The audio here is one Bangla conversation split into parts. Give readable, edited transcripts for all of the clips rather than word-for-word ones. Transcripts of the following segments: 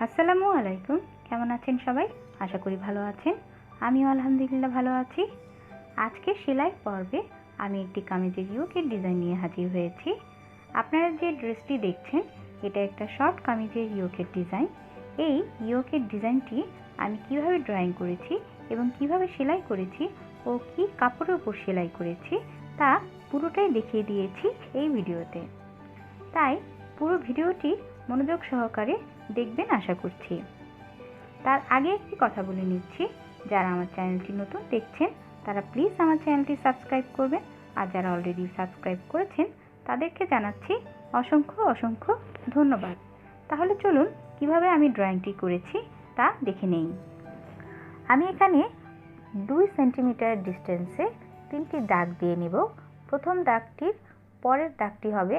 আসসালামু আলাইকুম। কেমন আছেন সবাই? আশা করি ভালো আছেন। আমিও আলহামদুলিল্লাহ ভালো আছি। আজকে সেলাই পর্বে আমি একটি কামিজের ইয়োকের ডিজাইন নিয়ে হাজির হয়েছি। আপনারা যে ড্রেসটি দেখছেন এটা একটা শর্ট কামিজের ইয়োকের ডিজাইন। এই ইয়োকের ডিজাইনটি আমি কিভাবে ড্রয়িং করেছি এবং কিভাবে সেলাই করেছি ও কি কাপড়ের উপর সেলাই করেছি তা পুরোটাই দেখিয়ে দিয়েছি এই ভিডিওতে। তাই পুরো ভিডিওটি মনোযোগ সহকারে দেখবেন আশা করছি। তার আগে একটি কথা বলে নিচ্ছি, যারা আমার চ্যানেলটি নতুন দেখছেন তারা প্লিজ আমার চ্যানেলটি সাবস্ক্রাইব করবেন, আর যারা অলরেডি সাবস্ক্রাইব করেছেন তাদেরকে জানাচ্ছি অসংখ্য অসংখ্য ধন্যবাদ। তাহলে চলুন কিভাবে আমি ড্রয়িংটি করেছি তা দেখে নেই। আমি এখানে 2 সেন্টিমিটার ডিস্টেন্সে 3টি দাগ দিয়ে নেব। প্রথম দাগটির পরের দাগটি হবে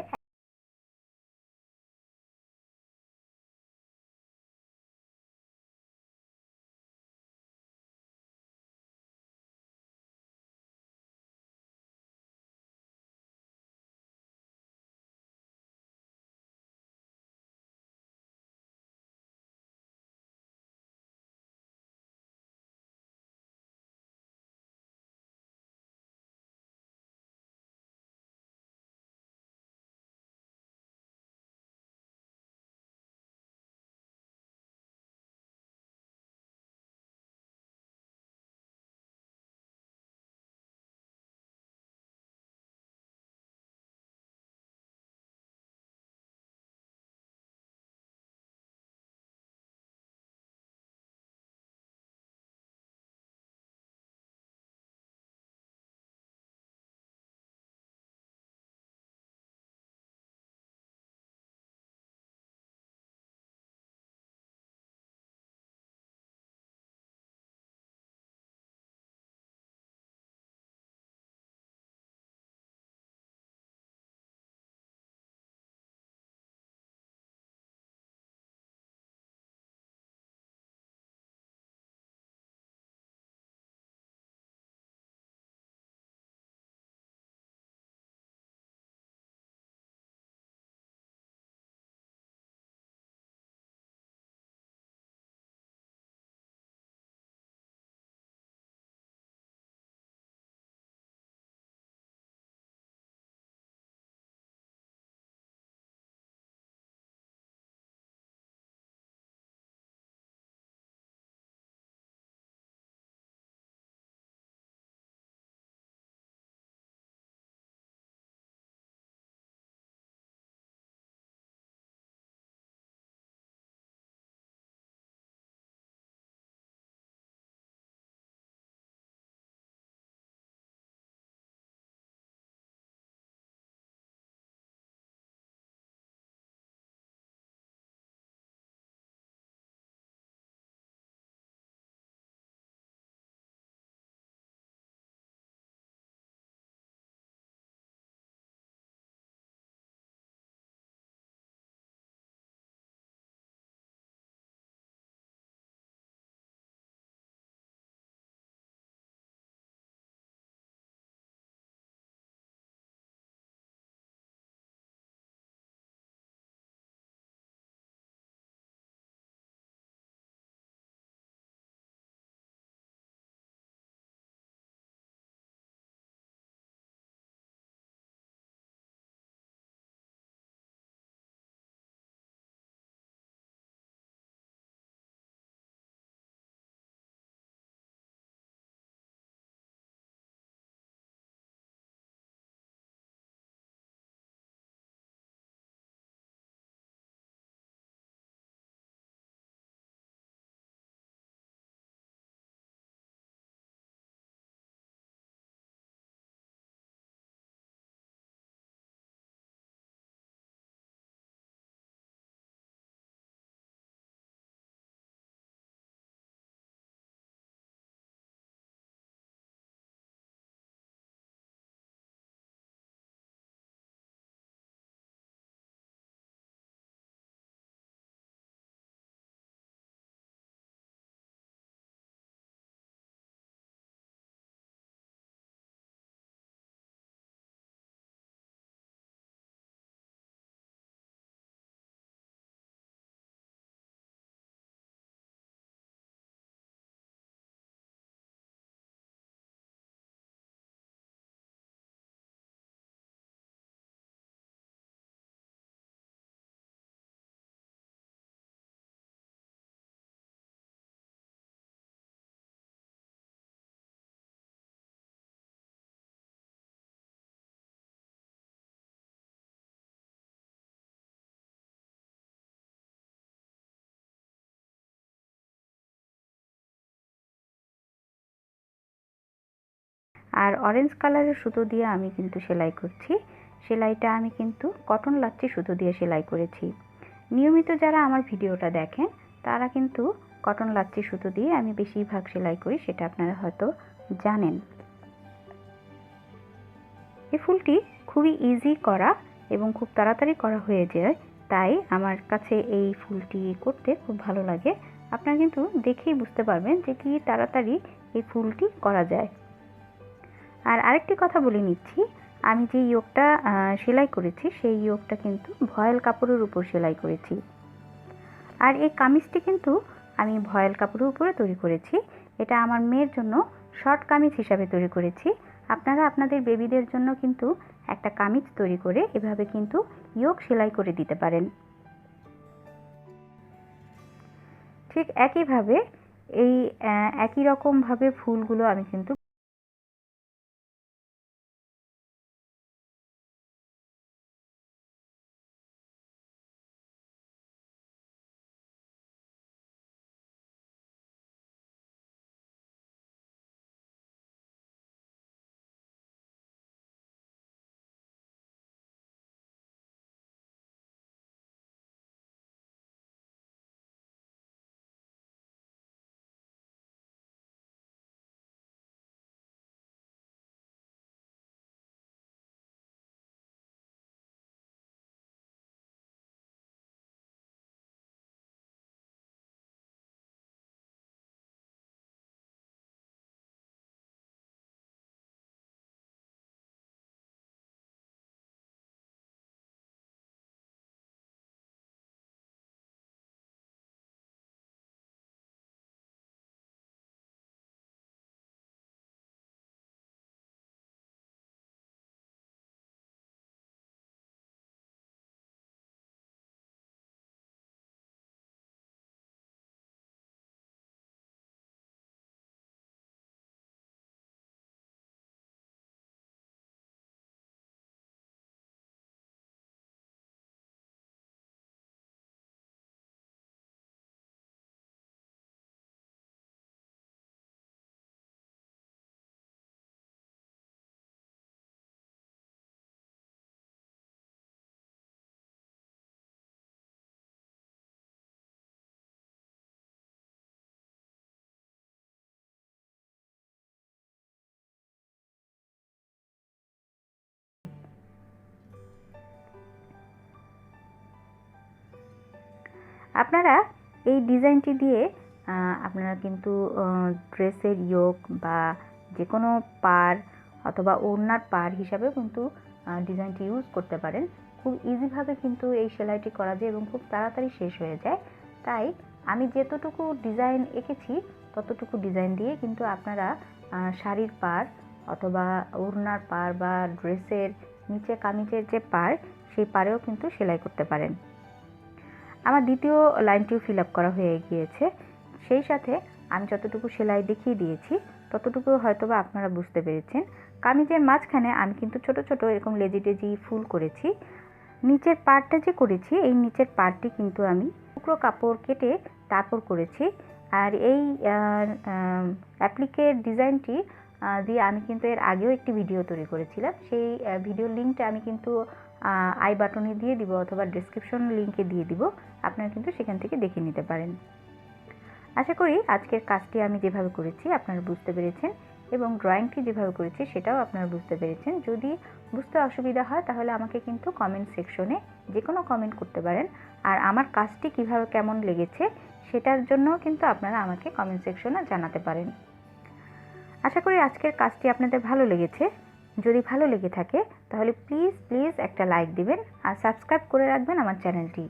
আর অরেঞ্জ কালারের সুতো দিয়ে আমি কিন্তু সেলাই করছি। সেলাইটা আমি কিন্তু কটন লাচ্ছি সুতো দিয়ে সেলাই করেছি। নিয়মিত যারা আমার ভিডিওটা দেখেন তারা কিন্তু কটন লাচ্ছি সুতো দিয়ে আমি বেশিরভাগ সেলাই করি, সেটা আপনারা হয়তো জানেন। এই ফুলটি খুবই ইজি করা এবং খুব তাড়াতাড়ি করা হয়ে যায়, তাই আমার কাছে এই ফুলটি করতে খুব ভালো লাগে। আপনারা কিন্তু দেখেই বুঝতে পারবেন যে কি তাড়াতাড়ি এই ফুলটি করা যায়। আর আরেকটি কথা বলে নিচ্ছি, আমি যে ইয়োগটা সেলাই করেছি সেই ইয়োগটা কিন্তু ভয়েল কাপড়ের উপর সেলাই করেছি। আর এই কামিজটি কিন্তু আমি ভয়েল কাপড়ের উপরে তৈরি করেছি। এটা আমার মেয়ের জন্য শর্ট কামিজ হিসাবে তৈরি করেছি। আপনারা আপনাদের বেবিদের জন্য কিন্তু একটা কামিজ তৈরি করে এভাবে কিন্তু ইয়োগ সেলাই করে দিতে পারেন। ঠিক একইভাবে এই একই রকমভাবে ফুলগুলো আমি কিন্তু আপনারা এই ডিজাইনটি দিয়ে আপনারা কিন্তু ড্রেসের ইয়োগ বা যে কোনো পার অথবা ওড়নার পার হিসাবে কিন্তু ডিজাইনটি ইউজ করতে পারেন। খুব ইজিভাবে কিন্তু এই সেলাইটি করা যায় এবং খুব তাড়াতাড়ি শেষ হয়ে যায়। তাই আমি যতটুকু ডিজাইন এঁকেছি ততটুকু ডিজাইন দিয়ে কিন্তু আপনারা শাড়ির পার অথবা ওড়নার পার বা ড্রেসের নিচে কামিজের যে পার সেই পারেও কিন্তু সেলাই করতে পারেন। আমার দ্বিতীয় লাইনটিও ফিল আপ করা হয়ে গিয়েছে। সেই সাথে আমি যতটুকু সেলাই দেখিয়ে দিয়েছি ততটুকু হয়তোবা আপনারা বুঝতে পেরেছেন। কামিজের মাঝখানে আমি কিন্তু ছোট ছোট এরকম লেজি টেজি ফুল করেছি। নিচের পার্টটা যে করেছি এই নিচের পার্টটি কিন্তু আমি টুকরো কাপড় কেটে তারপর করেছি। আর এই অ্যাপ্লিকের ডিজাইনটি দিয়ে আমি কিন্তু এর আগেও একটি ভিডিও তৈরি করেছিলাম। সেই ভিডিওর লিঙ্কটা আমি কিন্তু আই বাটনে দিয়ে দিব অথবা ডেসক্রিপশন লিঙ্কে দিয়ে দিব, আপনারা কিন্তু সেখান থেকে দেখে নিতে পারেন। আশা করি আজকের কাজটি আমি যেভাবে করেছি আপনারা বুঝতে পেরেছেন এবং ড্রয়িংটি যেভাবে করেছি সেটাও আপনারা বুঝতে পেরেছেন। যদি বুঝতে অসুবিধা হয় তাহলে আমাকে কিন্তু কমেন্ট সেকশনে যে কোনো কমেন্ট করতে পারেন। আর আমার কাজটি কিভাবে কেমন লেগেছে সেটার জন্য কিন্তু আপনারা আমাকে কমেন্ট সেকশনে জানাতে পারেন। আশা করি আজকের কাজটি আপনাদের ভালো লেগেছে। যদি ভালো লেগে থাকে তাহলে প্লিজ একটা লাইক দিবেন আর সাবস্ক্রাইব করে রাখবেন আমার চ্যানেলটি।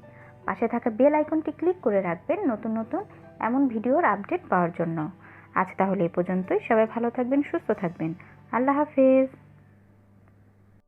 পাশে থাকা বেল আইকনটি ক্লিক করে রাখবেন নতুন নতুন এমন ভিডিওর আপডেট পাওয়ার জন্য। আজ তাহলে এই পর্যন্তই। সবাই ভালো থাকবেন, সুস্থ থাকবেন। আল্লাহ হাফেজ।